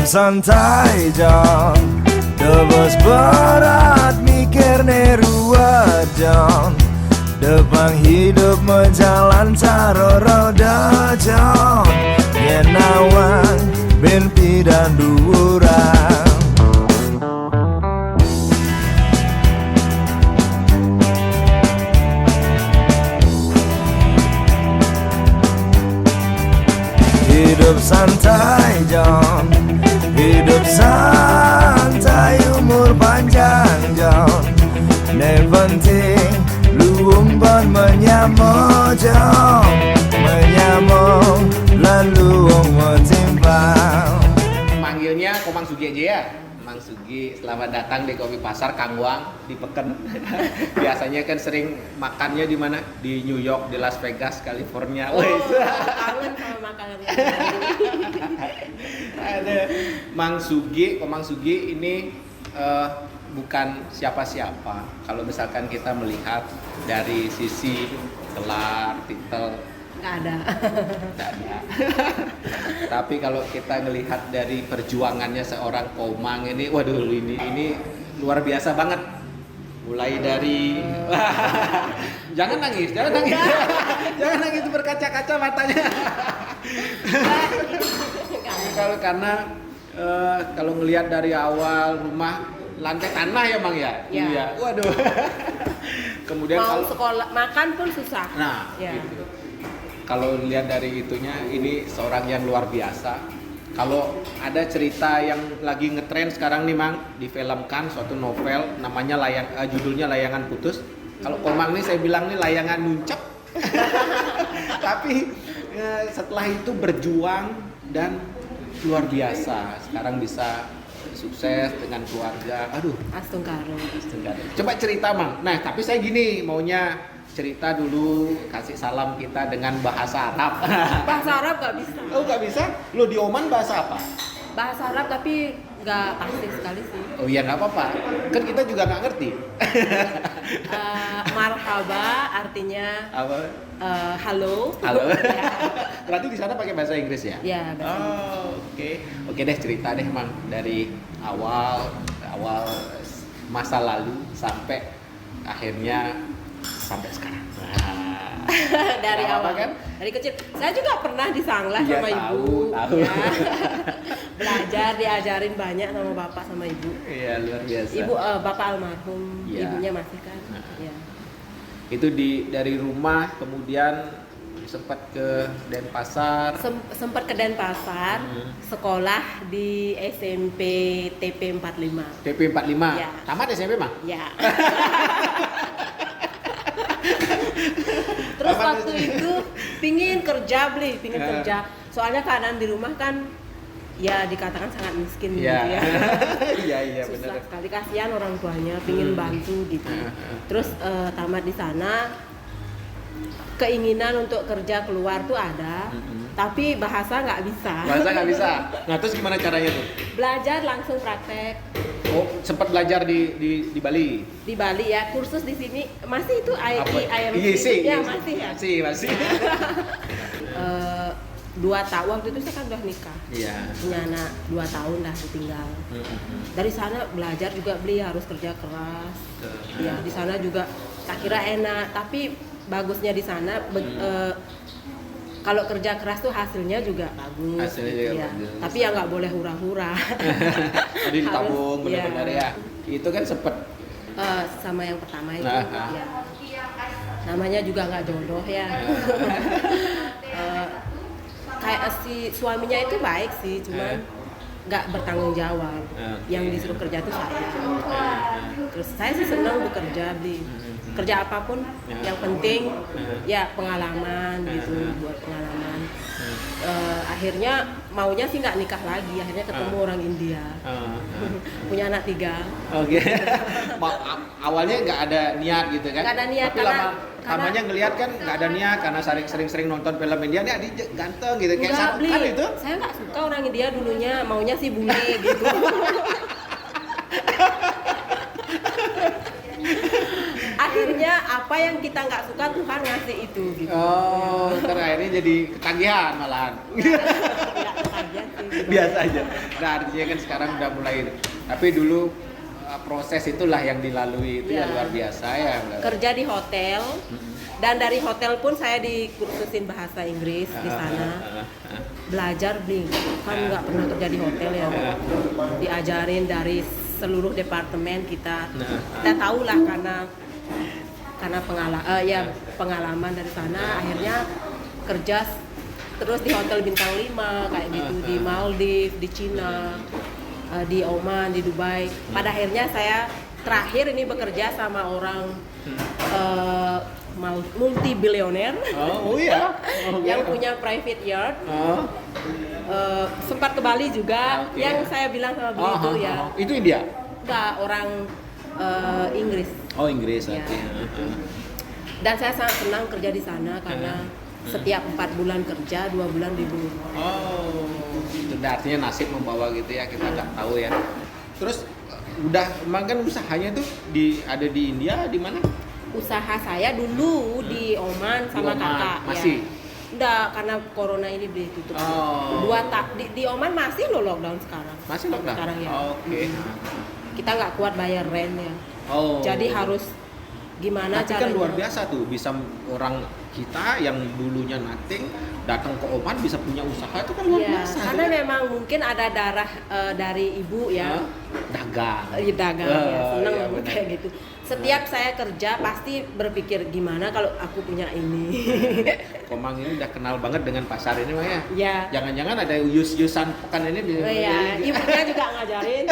santai John, tebus berat mikir neruat John, depan hidup menjalan caro roda John, yenawang mimpi dan duran. Hidup santai John, hidup santai umur panjang John, ne penting lu umpan menyamo John, menyamo lalu mentimbang. Manggilnya Komang Sugi aja ya. Mang Sugi, selamat datang di Kopi Pasar Kang Wang di Peken. Biasanya kan sering makannya di mana? Di New York, di Las Vegas, California. Oh, kangen sama makanannya. Ada Mang Sugi, Komang Sugi ini bukan siapa-siapa. Kalau misalkan kita melihat dari sisi gelar, titel, Nggak ada. Tapi kalau kita ngelihat dari perjuangannya seorang Komang ini, waduh ini luar biasa banget. Mulai dari jangan nangis. Jangan nangis berkaca-kaca matanya. Kalau ngelihat dari awal rumah lantai tanah ya Bang ya. Iya. Waduh. Kemudian mau kalau sekolah makan pun susah. Nah, ya. gitu. Kalau lihat dari itunya, ini seorang yang luar biasa. Kalau ada cerita yang lagi ngetren sekarang nih Mang, difilmkan suatu novel namanya judulnya Layangan Putus. Kalau Komang nih saya bilang nih layangan nuncep. Tapi setelah itu berjuang dan luar biasa. Sekarang bisa sukses dengan keluarga. Aduh, Astungkaro. Coba cerita Mang. Nah, tapi saya gini maunya cerita dulu, kasih salam kita dengan bahasa Arab. Bahasa Arab nggak bisa. Oh nggak bisa? Lo di Oman bahasa apa? Bahasa Arab tapi nggak pasti sekali sih. Oh iya nggak apa-apa, kan kita juga nggak ngerti. Marhaba artinya Apa? halo. Halo. Ya. Berarti di sana pakai bahasa Inggris ya? Ya, bahasa Oh oke deh, cerita deh Mang dari awal masa lalu sampai akhirnya sampai sekarang. Dari Gak apa-apa awal kan? dari kecil saya juga pernah di Sanglah Iya, sama tahu. ibu ya. Belajar diajarin banyak sama bapak sama ibu. Iya luar biasa. Ibu bapak almarhum, Iya. ibunya masih kan. Nah. Ya. Itu dari rumah kemudian sempat ke Denpasar. Sempat ke Denpasar, sekolah di SMP TP 45. TP 45. Ya. Tamat SMP Mang? Ya. Terus waktu itu pingin kerja. Kerja. Soalnya keadaan di rumah kan ya dikatakan sangat miskin gitu ya. Iya Susah benar. sekali, kasihan orang tuanya, pingin bantu gitu. Terus tamat di sana, keinginan untuk kerja keluar tuh ada, tapi bahasa nggak bisa. Bahasa nggak bisa. Nah terus gimana caranya tuh? Belajar langsung praktek. Oh sempat belajar di Bali. Di Bali ya, kursus di sini masih itu IELTS. Iya sih. Ya masih ya. Masih. 2 tahun waktu itu saya kan udah nikah. Iya. Punya anak 2 tahun dah ditinggal. Dari sana belajar juga harus kerja keras. Ya di sana juga tak kira enak, tapi bagusnya di sana kalau kerja keras tuh hasilnya juga bagus. Hasilnya juga ya. bagus. Tapi ya nggak boleh hura-hura. Jadi ditabung Harus, benar-benar ya. Itu kan sempet. Sama yang pertama itu. Nah. Ya. Namanya juga nggak jodoh ya. Kayak si suaminya itu baik sih, cuman nggak bertanggung jawab. Yang disuruh kerja itu saya. Terus saya sih senang bekerja kerja apapun, yang penting ya pengalaman gitu, buat pengalaman. Akhirnya maunya sih nggak nikah lagi, akhirnya ketemu orang India. Punya anak 3. Oke. Awalnya nggak ada niat gitu kan? Nggak ada niat, tapi lamanya ngelihat kan nggak ada niat karena sering-sering nonton film India, nih dia ganteng gitu kayak kan itu. Saya nggak suka orang India dulunya, maunya sih bule gitu. akhirnya apa yang kita nggak suka Tuhan ngasih itu gitu. Oh, akhirnya jadi ketagihan malahan. Nggak ketagihan sih. Biasa aja. Nah, artinya kan sekarang udah mulai. Tapi dulu proses itulah yang dilalui itu ya luar biasa ya. Kerja di hotel. Dan dari hotel pun saya dikursusin bahasa Inggris di sana. Belajar kan nggak pernah kerja di hotel ya. Diajarin dari seluruh departemen kita. Kita tahu lah karena pengalaman dari sana. Akhirnya kerja terus di hotel bintang 5 kayak gitu, di Maldives, di Cina, di Oman, di Dubai. Pada akhirnya saya terakhir ini bekerja sama orang multi bilioner yang punya private yacht. Sempat ke Bali juga. Yang saya bilang sama beliau itu India? Enggak, orang Inggris. Oh, Inggris ya. Dan saya sangat senang kerja di sana karena setiap 4 bulan kerja, 2 bulan libur. Oh, itu artinya nasib membawa gitu ya, kita nggak tahu ya. Terus emang kan usahanya tuh ada di India, di mana? Usaha saya dulu di Oman sama kakak. Masih? Ya. Udah, karena corona ini ditutup. Di Oman masih lockdown sekarang. Masih lockdown? Sekarang ya. Oke. Kita nggak kuat bayar rent ya. Jadi harus gimana caranya? Tapi kan luar biasa tuh, bisa orang kita yang dulunya nothing datang ke Oman bisa punya usaha, itu kan luar biasa. Karena memang mungkin ada darah dari ibu ya. Dagang. Dagang ya, seneng kayak gitu. Setiap saya kerja pasti berpikir gimana kalau aku punya ini. Komang ini udah kenal banget dengan pasar ini Bang ya? Iya. Jangan-jangan ada yusan pekan ini. Iya, ibunya juga ngajarin.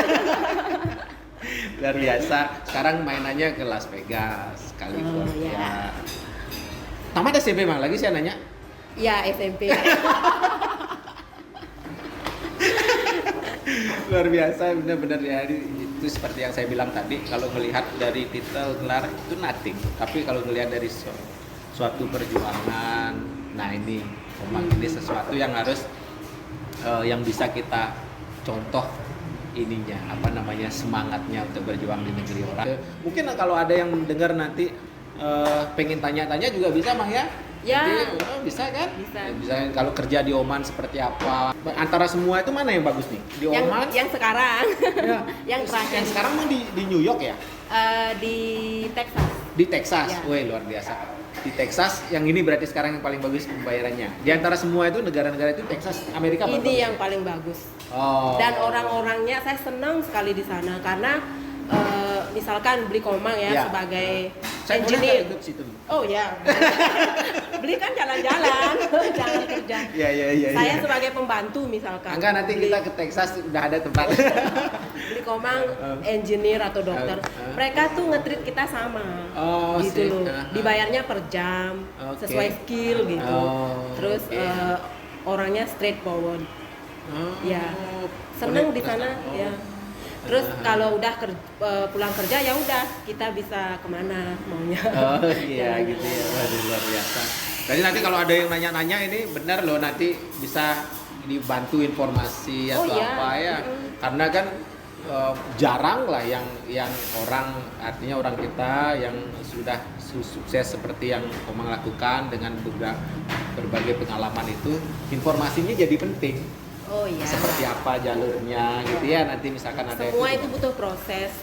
Luar biasa. Sekarang mainannya ke Las Vegas, California. Tamat SMP Bang, lagi saya nanya. Ya, SMP. Luar biasa, benar-benar ya. Itu seperti yang saya bilang tadi, kalau melihat dari titel gelar itu nothing, tapi kalau melihat dari suatu perjuangan, nah ini Komang ini sesuatu yang harus yang bisa kita contoh ininya, semangatnya untuk berjuang di negeri orang. Mungkin kalau ada yang dengar nanti pengen tanya-tanya juga bisa Bang ya? Ya. Jadi, bisa kan? Bisa. Kalau kerja di Oman seperti apa? Antara semua itu mana yang bagus nih? Di Oman? Yang sekarang. Ya. Yang terakhir. Yang sekarang mah di New York ya? Di Texas. Di Texas. Ya. Wih, luar biasa. Di Texas, yang ini berarti sekarang yang paling bagus pembayarannya. Di antara semua itu negara-negara itu Texas, Amerika ini bagus. yang paling bagus. Oh. Dan orang-orangnya saya senang sekali di sana karena misalkan beli Komang ya sebagai saya engineer. Boleh situ. Oh ya. Beli kan jalan-jalan, jangan kerja. Iya. Saya sebagai pembantu misalkan. Enggak, nanti kita ke Texas udah ada tempat. Beli Komang engineer atau dokter. Mereka tuh nge-treat kita sama. Gitu loh. Dibayarnya per jam, sesuai skill gitu. Terus orangnya straightforward. Ya. Seneng di sana ya. Terus kalau udah pulang kerja ya udah kita bisa kemana maunya. Oh iya gitu ya. Waduh, luar biasa. Jadi nanti kalau ada yang nanya-nanya ini benar loh, nanti bisa dibantu informasi atau apa ya. Karena kan jarang lah yang orang kita yang sudah sukses seperti yang Komang lakukan dengan berbagai pengalaman itu, informasinya jadi penting. Oh iya. Seperti apa jalurnya gitu ya, nanti misalkan ada semua itu butuh proses.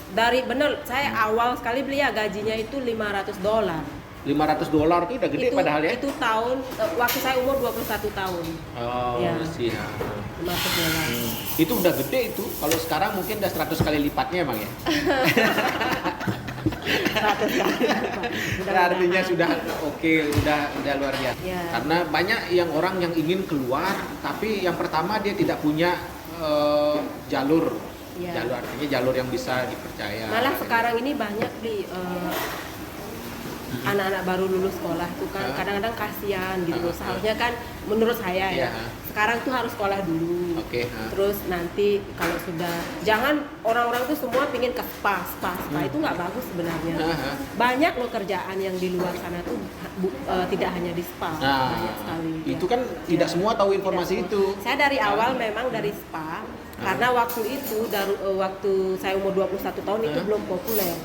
Saya awal sekali beli ya gajinya itu $500. $500 itu udah gede padahal ya. Itu tahun waktu saya umur 21 tahun. Oh, ya. Sih. $500. Itu udah gede itu. Kalau sekarang mungkin udah 100 kali lipatnya Bang ya. 100 kali. Artinya sudah oke, udah luar biasa. Ya. Karena banyak orang yang ingin keluar, tapi yang pertama dia tidak punya jalur. Ya. Jalur artinya jalur yang bisa dipercaya. Malah sekarang ini banyak di anak-anak baru lulus sekolah tuh kan kadang-kadang kasihan gitu. Seharusnya kan menurut saya ya sekarang tuh harus sekolah dulu. Terus nanti kalau sudah, jangan orang-orang tuh semua pingin ke spa itu nggak bagus sebenarnya. Banyak loh kerjaan yang di luar sana tuh tidak hanya di spa. Banyak sekali. Itu kan tidak semua tahu informasi itu. Saya dari awal memang dari spa karena waktu itu waktu saya umur 21 tahun itu belum populer.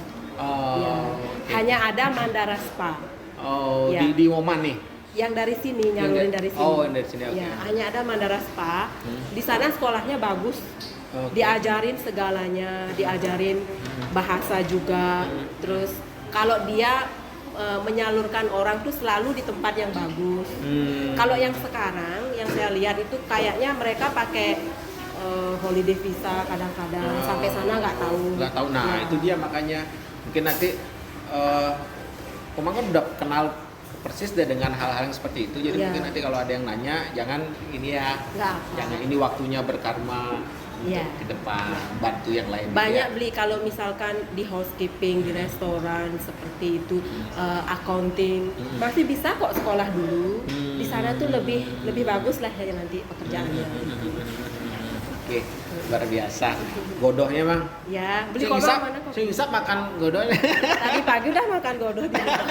Oh, Ya. oke. Hanya ada Mandara Spa. Oh, Ya. di Oman nih. Yang dari sini, nyalurin dari sini. Oh, yang dari sini, oke. Ya, hanya ada Mandara Spa. Di sana sekolahnya bagus. Oke. Diajarin segalanya, diajarin bahasa juga. Terus kalau dia menyalurkan orang tuh selalu di tempat yang bagus. Kalau yang sekarang, yang saya lihat itu kayaknya mereka pakai holiday visa kadang-kadang sampai sana nggak tahu. Nggak tahu. Nah, Ya. itu dia makanya mungkin nanti Komang kan udah kenal persis deh dengan hal-hal yang seperti itu. Jadi Ya. mungkin nanti kalau ada yang nanya, jangan ini ya, Nggak apa. jangan ini waktunya berkarma untuk Ya. ke depan bantu yang lain. Banyak ya. beli kalau misalkan di housekeeping, di restoran seperti itu, accounting, masih bisa kok sekolah dulu. Di sana tuh lebih bagus lah ya nanti pekerjaannya. Oke, luar biasa. Godohnya Mang. Ya, beli Sing kopi Isap, mana kok? Sing Isap makan godohnya. Tadi pagi udah makan godoh di rumah.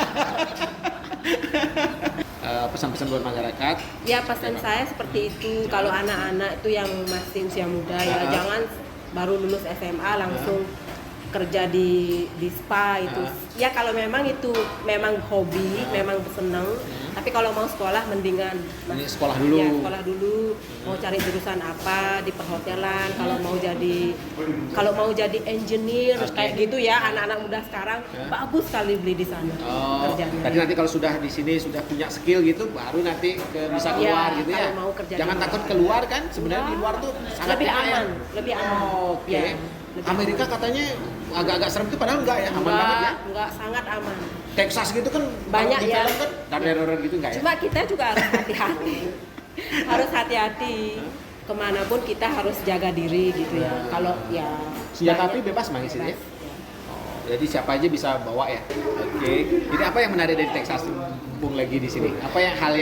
Pesan-pesan buat masyarakat. Ya pesan saya seperti itu, kalau anak-anak itu yang masih usia muda ya jangan baru lulus SMA langsung kerja di spa itu. Ya kalau memang itu memang hobi, memang seneng, tapi kalau mau sekolah mendingan Ini sekolah dulu. Ya, sekolah dulu. Mau cari jurusan apa di perhotelan, kalau mau jadi engineer Oke. kayak gitu ya, anak-anak muda sekarang bagus sekali beli di sana Oh, kerjanya. tadi nanti kalau sudah di sini sudah punya skill gitu, baru nanti bisa Ya, keluar gitu ya. kalau mau kerja Jangan di takut luar. keluar kan, sebenarnya di luar tuh sangat lebih bahaya. aman, lebih aman. Oke. Ya, lebih Amerika aman. katanya agak-agak serem tuh, padahal enggak ya, aman banget ya. Enggak, sangat aman. Texas gitu kan Banyak kalau di ya. film kan teror gitu enggak ya? Cuma kita juga harus hati-hati. Harus hati-hati. Kemanapun kita harus jaga diri gitu ya. Kalau ya Senjata api banyak- bebas Mang di sini ya? bebas, ya. Oh, jadi siapa aja bisa bawa ya. Oke. Jadi apa yang menarik dari Texas Bung lagi di sini? Apa yang hal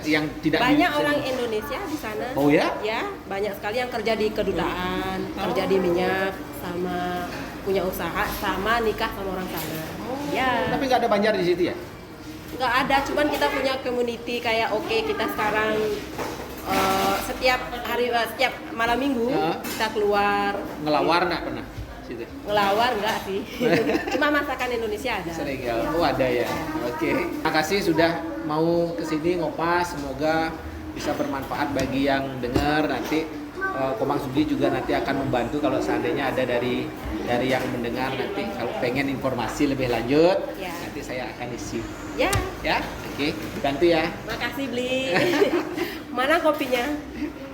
yang tidak Banyak bisa- orang Indonesia di sana. Oh ya? Ya, banyak sekali yang kerja di kedutaan, kerja di minyak, sama punya usaha, sama nikah sama orang sana. Ya. Tapi nggak ada Banjar di situ ya? Nggak ada, cuman kita punya community kayak oke, kita sekarang setiap malam minggu Ya. kita keluar Ngelawar nggak pernah situ? ngelawar enggak sih. Cuma masakan Indonesia ada. Sering ya. Oh ada ya. Oke. Terima kasih sudah mau kesini ngopas. Semoga bisa bermanfaat bagi yang dengar. Nanti Komang Sudi juga nanti akan membantu kalau seandainya ada dari yang mendengar nanti kalau pengen informasi lebih lanjut. Ya. Nanti saya akan isi. Ya, Ya. Oke. Dibantu ya. makasih beli. Mana kopinya?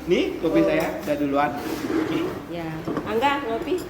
Nih kopi saya udah duluan. Oke. Ya, Angga ngopi.